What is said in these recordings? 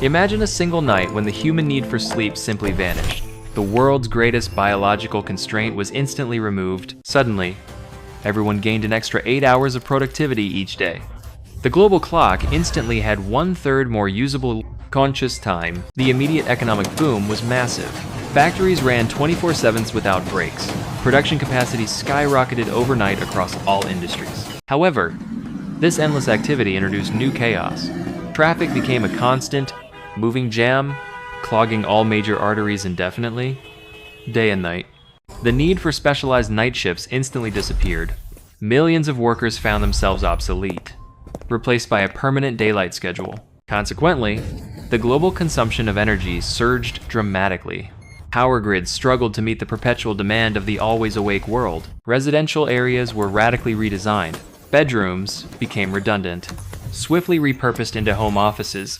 Imagine a single night when the human need for sleep simply vanished. The world's greatest biological constraint was instantly removed. Suddenly, everyone gained an extra 8 hours of productivity each day. The global clock instantly had 1/3 more usable conscious time. The immediate economic boom was massive. Factories ran 24/7 without breaks. Production capacity skyrocketed overnight across all industries. However, this endless activity introduced new chaos. Traffic became a constant, moving jam, clogging all major arteries indefinitely, day and night. The need for specialized night shifts instantly disappeared. Millions of workers found themselves obsolete, replaced by a permanent daylight schedule. Consequently, the global consumption of energy surged dramatically. Power grids struggled to meet the perpetual demand of the always-awake world. Residential areas were radically redesigned. Bedrooms became redundant, swiftly repurposed into home offices,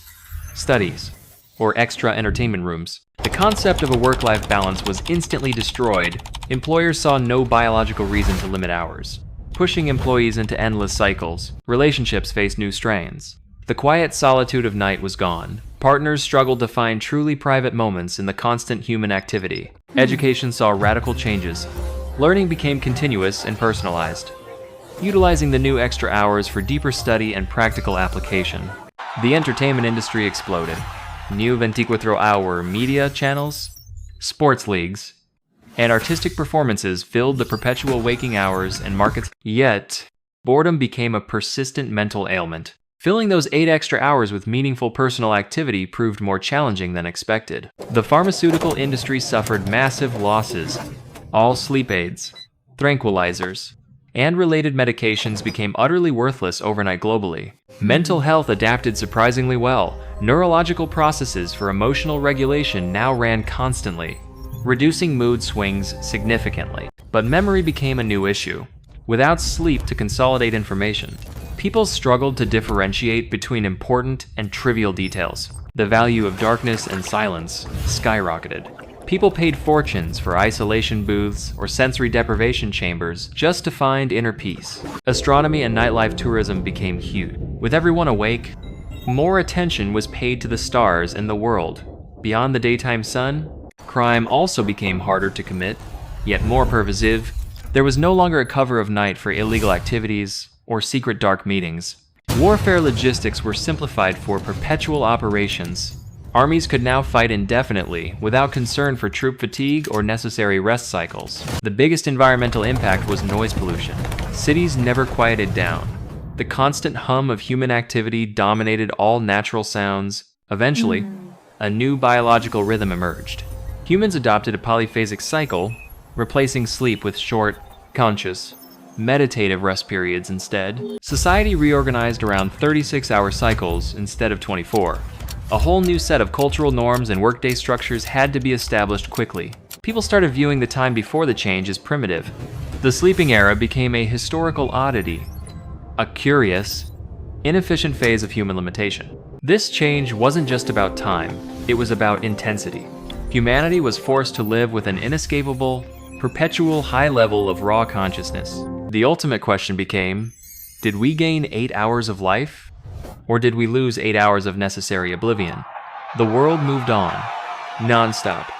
studies, or extra entertainment rooms. The concept of a work-life balance was instantly destroyed. Employers saw no biological reason to limit hours, pushing employees into endless cycles. Relationships faced new strains. The quiet solitude of night was gone. Partners struggled to find truly private moments in the constant human activity. Education saw radical changes. Learning became continuous and personalized, utilizing the new extra hours for deeper study and practical application. The entertainment industry exploded. New 24-hour media channels, sports leagues, and artistic performances filled the perpetual waking hours and markets. Yet, boredom became a persistent mental ailment. Filling those 8 extra hours with meaningful personal activity proved more challenging than expected. The pharmaceutical industry suffered massive losses. All sleep aids, tranquilizers, and related medications became utterly worthless overnight globally. Mental health adapted surprisingly well. Neurological processes for emotional regulation now ran constantly, reducing mood swings significantly. But memory became a new issue. Without sleep to consolidate information, people struggled to differentiate between important and trivial details. The value of darkness and silence skyrocketed. People paid fortunes for isolation booths or sensory deprivation chambers just to find inner peace. Astronomy and nightlife tourism became huge. With everyone awake, more attention was paid to the stars and the world. Beyond the daytime sun, crime also became harder to commit, yet more pervasive. There was no longer a cover of night for illegal activities or secret dark meetings. Warfare logistics were simplified for perpetual operations. Armies could now fight indefinitely without concern for troop fatigue or necessary rest cycles. The biggest environmental impact was noise pollution. Cities never quieted down. The constant hum of human activity dominated all natural sounds. Eventually, a new biological rhythm emerged. Humans adopted a polyphasic cycle, replacing sleep with short, conscious, meditative rest periods instead. Society reorganized around 36-hour cycles instead of 24. A whole new set of cultural norms and workday structures had to be established quickly. People started viewing the time before the change as primitive. The sleeping era became a historical oddity, a curious, inefficient phase of human limitation. This change wasn't just about time, it was about intensity. Humanity was forced to live with an inescapable, perpetual high level of raw consciousness. The ultimate question became, did we gain 8 hours of life? Or did we lose 8 hours of necessary oblivion? The world moved on, non-stop,